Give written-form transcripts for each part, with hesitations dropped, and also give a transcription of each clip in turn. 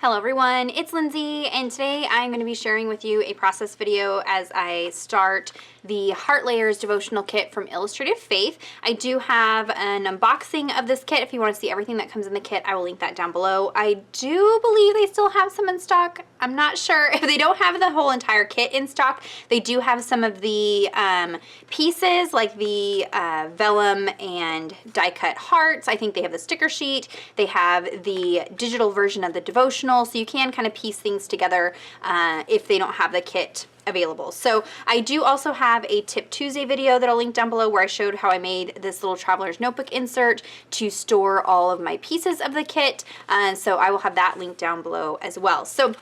Hello everyone, it's Lindsay, and today I'm going to be sharing with you a process video as I start the Heart Layers devotional kit from Illustrated Faith. I do have an unboxing of this kit. If you want to see everything that comes in the kit, I will link that down below. I do believe they still have some in stock. I'm not sure if they don't have the whole entire kit in stock. They do have some of the pieces like the vellum and die-cut hearts. I think they have the sticker sheet. They have the digital version of the devotional, so you can kind of piece things together if they don't have the kit available. So I do also have a Tip Tuesday video that I'll link down below where I showed how I made this little traveler's notebook insert to store all of my pieces of the kit. So I will have that linked down below as well. So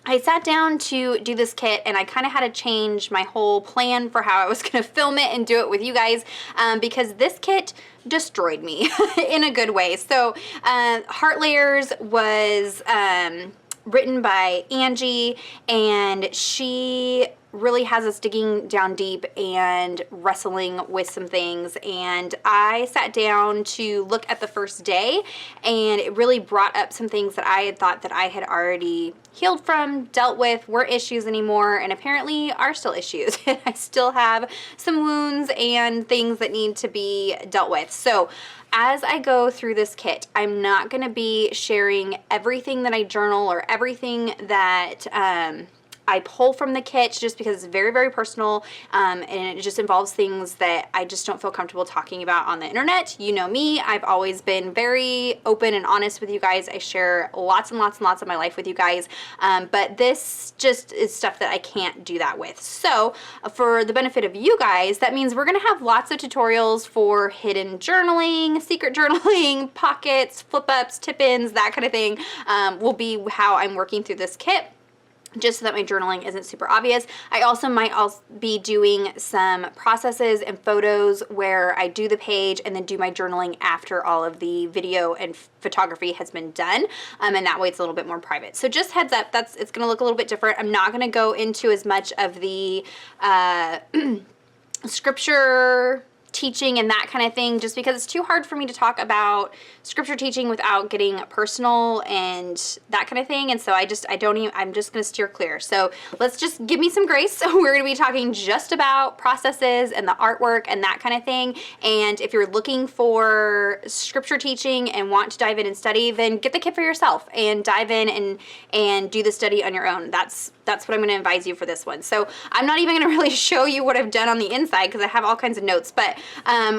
I sat down to do this kit and I kind of had to change my whole plan for how I was going to film it and do it with you guys because this kit destroyed me in a good way. So Heart Layers was written by Angie, and she really has us digging down deep and wrestling with some things. And I sat down to look at the first day, and it really brought up some things that I had thought that I had already healed from, dealt with, weren't issues anymore, and apparently are still issues. I still have some wounds and things that need to be dealt with. So as I go through this kit, I'm not going to be sharing everything that I journal or everything that I pull from the kit, just because it's very, very personal, and it just involves things that I just don't feel comfortable talking about on the internet. You know me, I've always been very open and honest with you guys. I share lots and lots and lots of my life with you guys, but this just is stuff that I can't do that with. So for the benefit of you guys, that means we're going to have lots of tutorials for hidden journaling, secret journaling, pockets, flip-ups, tip-ins, that kind of thing will be how I'm working through this kit, just so that my journaling isn't super obvious. I also might be doing some processes and photos where I do the page and then do my journaling after all of the video and photography has been done, and that way it's a little bit more private. So just heads up, it's gonna look a little bit different. I'm not gonna go into as much of the scripture teaching and that kind of thing, just because it's too hard for me to talk about scripture teaching without getting personal and that kind of thing. And so I'm just gonna steer clear. So let's just give me some grace. So we're gonna be talking just about processes and the artwork and that kind of thing. And if you're looking for scripture teaching and want to dive in and study, then get the kit for yourself and dive in and do the study on your own. That's what I'm gonna advise you for this one. So I'm not even gonna really show you what I've done on the inside because I have all kinds of notes, but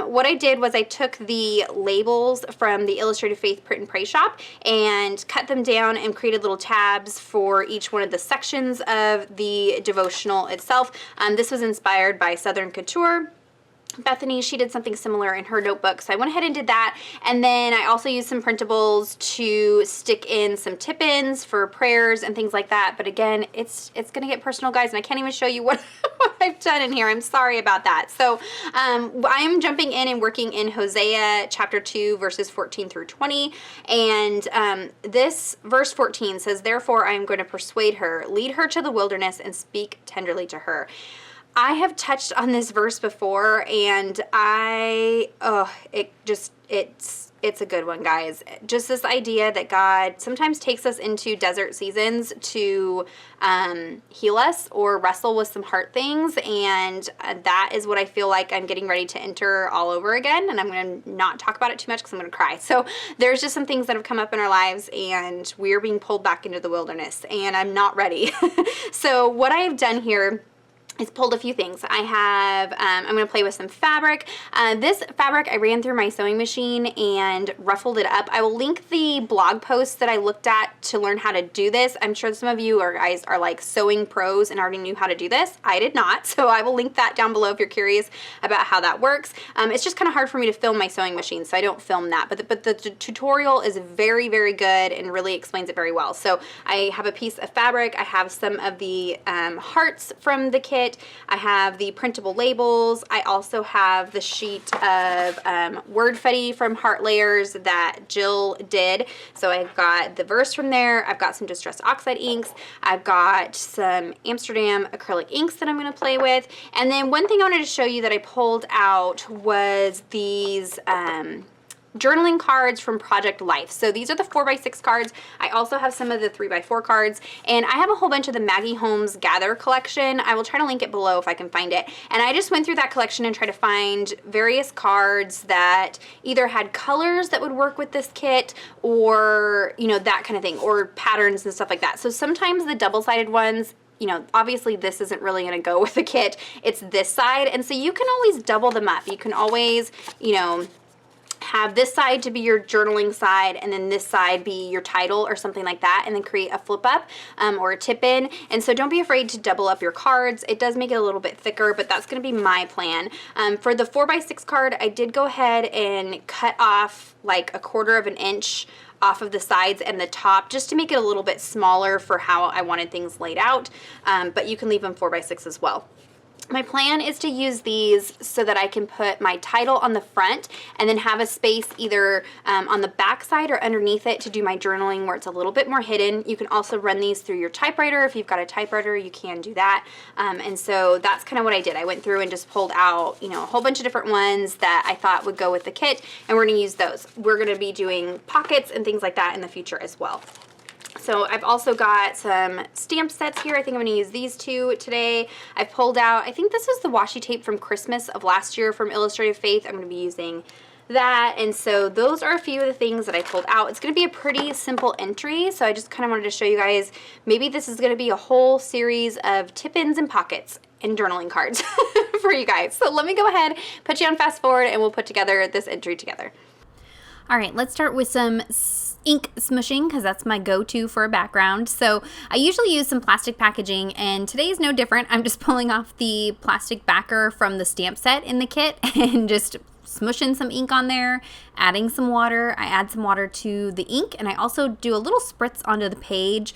what I did was I took the labels from the Illustrated Faith Print and Pray shop and cut them down and created little tabs for each one of the sections of the devotional itself. This was inspired by Southern Couture. Bethany, she did something similar in her notebook, so I went ahead and did that. And then I also used some printables to stick in some tip-ins for prayers and things like that. But again, it's gonna get personal, guys, and I can't even show you what I've done in here. I'm sorry about that. So I'm jumping in and working in Hosea chapter 2 verses 14 through 20, and this verse 14 says, "Therefore I am going to persuade her, lead her to the wilderness, and speak tenderly to her." I have touched on this verse before, and it's a good one, guys. Just this idea that God sometimes takes us into desert seasons to heal us or wrestle with some heart things, and that is what I feel like I'm getting ready to enter all over again, and I'm going to not talk about it too much because I'm going to cry. So there's just some things that have come up in our lives, and we're being pulled back into the wilderness, and I'm not ready. So what I have done here is pulled a few things. I have, I'm going to play with some fabric. This fabric I ran through my sewing machine and ruffled it up. I will link the blog post that I looked at to learn how to do this. I'm sure some of you guys are like sewing pros and already knew how to do this. I did not, so I will link that down below if you're curious about how that works. It's just kind of hard for me to film my sewing machine, so I don't film that, but the tutorial is very, very good and really explains it very well. So I have a piece of fabric. I have some of the hearts from the kit. I have the printable labels. I also have the sheet of word fetty from Heart Layers that Jill did. So I've got the verse from there. I've got some distressed oxide inks. I've got some Amsterdam acrylic inks that I'm going to play with. And then one thing I wanted to show you that I pulled out was these journaling cards from Project Life. So these are the 4x6 cards. I also have some of the 3x4 cards, and I have a whole bunch of the Maggie Holmes Gather collection. I will try to link it below if I can find it. And I just went through that collection and tried to find various cards that either had colors that would work with this kit, or, you know, that kind of thing, or patterns and stuff like that. So sometimes the double-sided ones, you know, obviously this isn't really going to go with the kit. It's this side, and so you can always double them up. You can always, you know, have this side to be your journaling side, and then this side be your title or something like that, and then create a flip up or a tip in. And so don't be afraid to double up your cards. It does make it a little bit thicker, but that's going to be my plan. For the 4x6 card, I did go ahead and cut off like 1/4 of an inch off of the sides and the top, just to make it a little bit smaller for how I wanted things laid out, but you can leave them 4x6 as well. My plan is to use these so that I can put my title on the front and then have a space either on the back side or underneath it to do my journaling where it's a little bit more hidden. You can also run these through your typewriter. If you've got a typewriter, you can do that. And so that's kind of what I did. I went through and just pulled out, you know, a whole bunch of different ones that I thought would go with the kit, and we're going to use those. We're going to be doing pockets and things like that in the future as well. So I've also got some stamp sets here. I think I'm going to use these two today. I've pulled out, I think this is the washi tape from Christmas of last year from Illustrated Faith. I'm going to be using that. And so those are a few of the things that I pulled out. It's going to be a pretty simple entry, so I just kind of wanted to show you guys, maybe this is going to be a whole series of tip-ins and pockets and journaling cards for you guys. So let me go ahead, put you on fast forward, and we'll put together this entry together. All right, let's start with some ink smooshing, because that's my go-to for a background. So I usually use some plastic packaging, and today is no different. I'm just pulling off the plastic backer from the stamp set in the kit and just smooshing some ink on there, adding some water. I add some water to the ink, and I also do a little spritz onto the page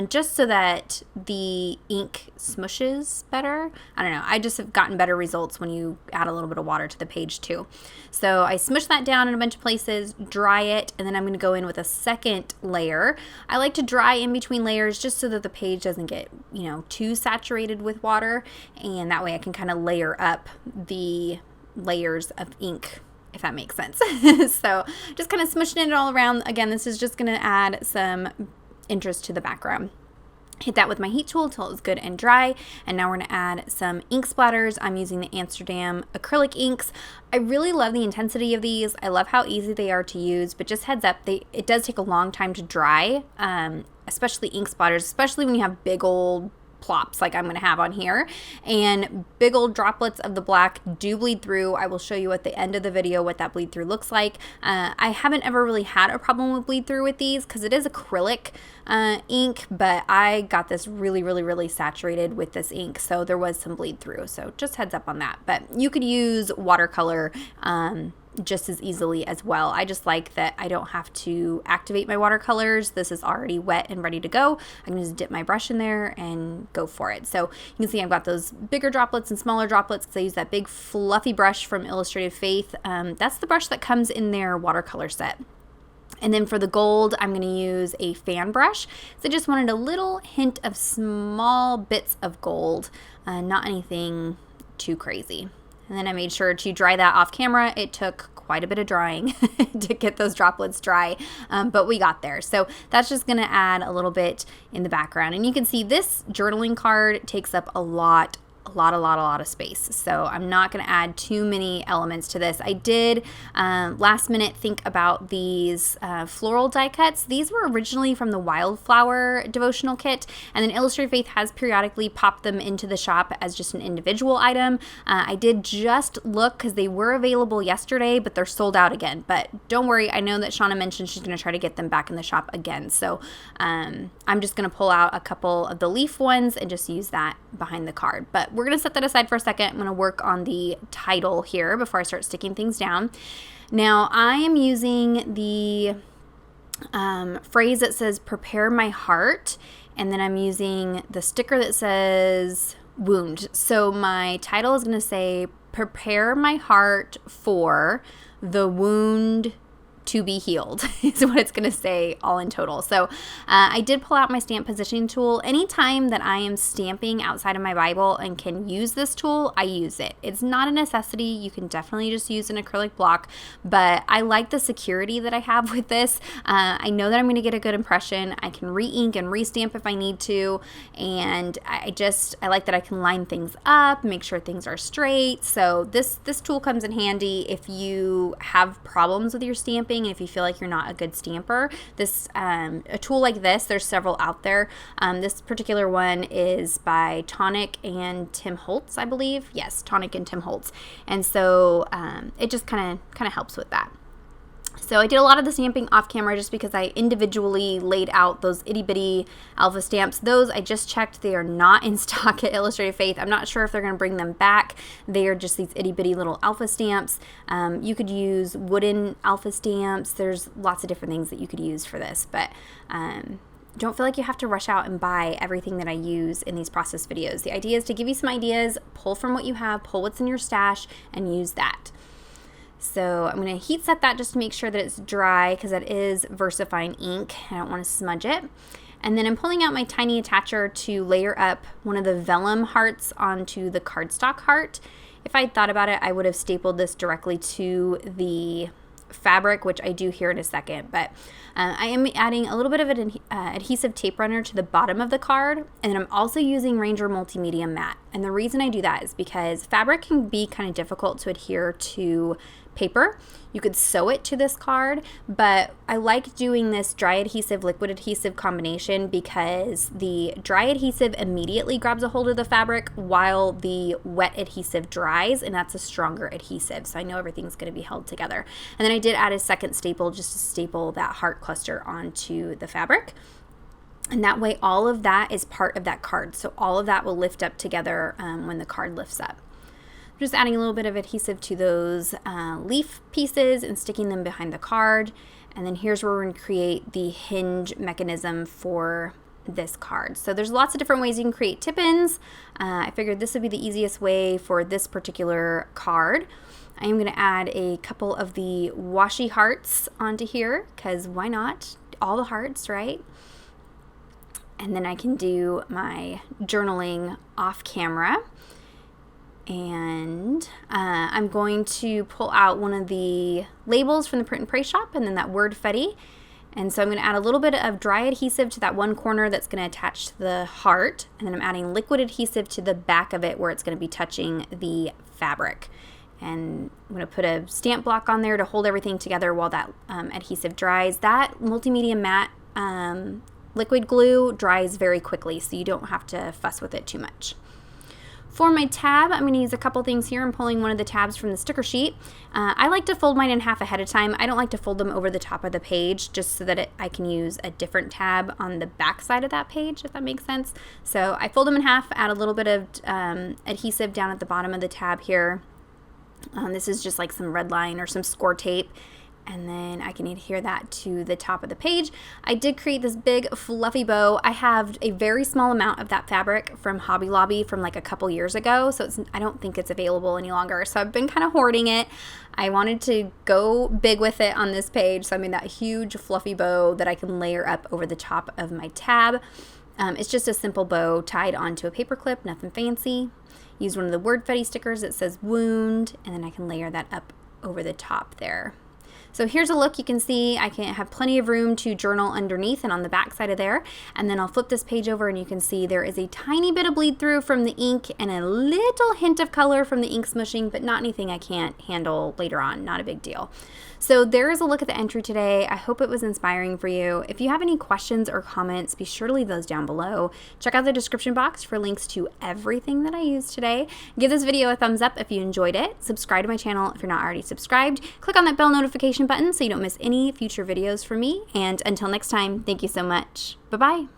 just so that the ink smooshes better. I don't know. I just have gotten better results when you add a little bit of water to the page too. So I smush that down in a bunch of places, dry it, and then I'm going to go in with a second layer. I like to dry in between layers just so that the page doesn't get, you know, too saturated with water, and that way I can kind of layer up the layers of ink, if that makes sense. So just kind of smushing it all around. Again, this is just going to add some interest to the background. Hit that with my heat tool until it's good and dry. And now we're going to add some ink splatters. I'm using the Amsterdam acrylic inks. I really love the intensity of these. I love how easy they are to use, but just heads up, it does take a long time to dry, especially ink splatters, especially when you have big old plops like I'm going to have on here, and big old droplets of the black do bleed through. I will show you at the end of the video what that bleed through looks like. I haven't ever really had a problem with bleed through with these because it is acrylic ink, but I got this really saturated with this ink, so there was some bleed through, so just heads up on that. But you could use watercolor just as easily as well. I just like that I don't have to activate my watercolors. This is already wet and ready to go. I can just dip my brush in there and go for it. So you can see I've got those bigger droplets and smaller droplets because I use that big fluffy brush from Illustrated Faith. That's the brush that comes in their watercolor set. And then for the gold, I'm going to use a fan brush. So I just wanted a little hint of small bits of gold, not anything too crazy. And then I made sure to dry that off camera. It took quite a bit of drying to get those droplets dry, but we got there. So that's just going to add a little bit in the background. And you can see this journaling card takes up a lot of space. So I'm not going to add too many elements to this. I did last minute think about these floral die cuts. These were originally from the Wildflower devotional kit, and then Illustrated Faith has periodically popped them into the shop as just an individual item. I did just look because they were available yesterday, but they're sold out again. But don't worry, I know that Shauna mentioned she's going to try to get them back in the shop again. So I'm just going to pull out a couple of the leaf ones and just use that behind the card. But we're going to set that aside for a second. I'm going to work on the title here before I start sticking things down. Now I am using the phrase that says prepare my heart, and then I'm using the sticker that says wound. So my title is going to say prepare my heart for the wound to be healed is what it's going to say all in total. So I did pull out my stamp positioning tool. Anytime that I am stamping outside of my Bible and can use this tool, I use it. It's not a necessity. You can definitely just use an acrylic block, but I like the security that I have with this. I know that I'm going to get a good impression. I can re-ink and re-stamp if I need to, and I like that I can line things up, make sure things are straight. So this tool comes in handy if you have problems with your stamping and if you feel like you're not a good stamper. A tool like this, there's several out there. This particular one is by Tonic and Tim Holtz, I believe. Yes, Tonic and Tim Holtz. And so it just kind of helps with that. So I did a lot of the stamping off camera just because I individually laid out those itty bitty alpha stamps. Those I just checked, they are not in stock at Illustrated Faith. I'm not sure if they're going to bring them back. They are just these itty bitty little alpha stamps. You could use wooden alpha stamps. There's lots of different things that you could use for this, but don't feel like you have to rush out and buy everything that I use in these process videos. The idea is to give you some ideas, pull from what you have, pull what's in your stash, and use that. So I'm going to heat set that just to make sure that it's dry because that is VersaFine ink. I don't want to smudge it. And then I'm pulling out my tiny attacher to layer up one of the vellum hearts onto the cardstock heart. If I thought about it, I would have stapled this directly to the fabric, which I do here in a second, but I am adding a little bit of an adhesive tape runner to the bottom of the card, and then I'm also using Ranger Multimedia Matte. And the reason I do that is because fabric can be kind of difficult to adhere to paper. You could sew it to this card, but I like doing this dry adhesive, liquid adhesive combination because the dry adhesive immediately grabs a hold of the fabric while the wet adhesive dries, and that's a stronger adhesive. So I know everything's going to be held together. And then I did add a second staple just to staple that heart cluster onto the fabric. And that way all of that is part of that card. So all of that will lift up together when the card lifts up. Just adding a little bit of adhesive to those leaf pieces and sticking them behind the card. And then here's where we're going to create the hinge mechanism for this card. So there's lots of different ways you can create tip-ins. I figured this would be the easiest way for this particular card. I am going to add a couple of the washi hearts onto here because why not? All the hearts, right? And then I can do my journaling off camera. And I'm going to pull out one of the labels from the Print and Pray shop and then that word Fetty. And so I'm going to add a little bit of dry adhesive to that one corner that's going to attach to the heart. And then I'm adding liquid adhesive to the back of it where it's going to be touching the fabric. And I'm going to put a stamp block on there to hold everything together while that adhesive dries. That Multimedia Matte liquid glue dries very quickly, so you don't have to fuss with it too much. For my tab, I'm going to use a couple things here. I'm pulling one of the tabs from the sticker sheet. I like to fold mine in half ahead of time. I don't like to fold them over the top of the page just so that I can use a different tab on the back side of that page, if that makes sense. So I fold them in half, add a little bit of adhesive down at the bottom of the tab here. This is just like some red line or some score tape. And then I can adhere that to the top of the page. I did create this big fluffy bow. I have a very small amount of that fabric from Hobby Lobby from like a couple years ago, so I don't think it's available any longer. So I've been kind of hoarding it. I wanted to go big with it on this page, so I made that huge fluffy bow that I can layer up over the top of my tab. It's just a simple bow tied onto a paper clip, nothing fancy. Use one of the word Fetty stickers that says wound, and then I can layer that up over the top there. So here's a look. You can see I can have plenty of room to journal underneath and on the back side of there. And then I'll flip this page over and you can see there is a tiny bit of bleed through from the ink and a little hint of color from the ink smooshing, but not anything I can't handle later on. Not a big deal. So there is a look at the entry today. I hope it was inspiring for you. If you have any questions or comments, be sure to leave those down below. Check out the description box for links to everything that I used today. Give this video a thumbs up if you enjoyed it. Subscribe to my channel if you're not already subscribed. Click on that bell notification button so you don't miss any future videos from me. And until next time, thank you so much. Bye-bye.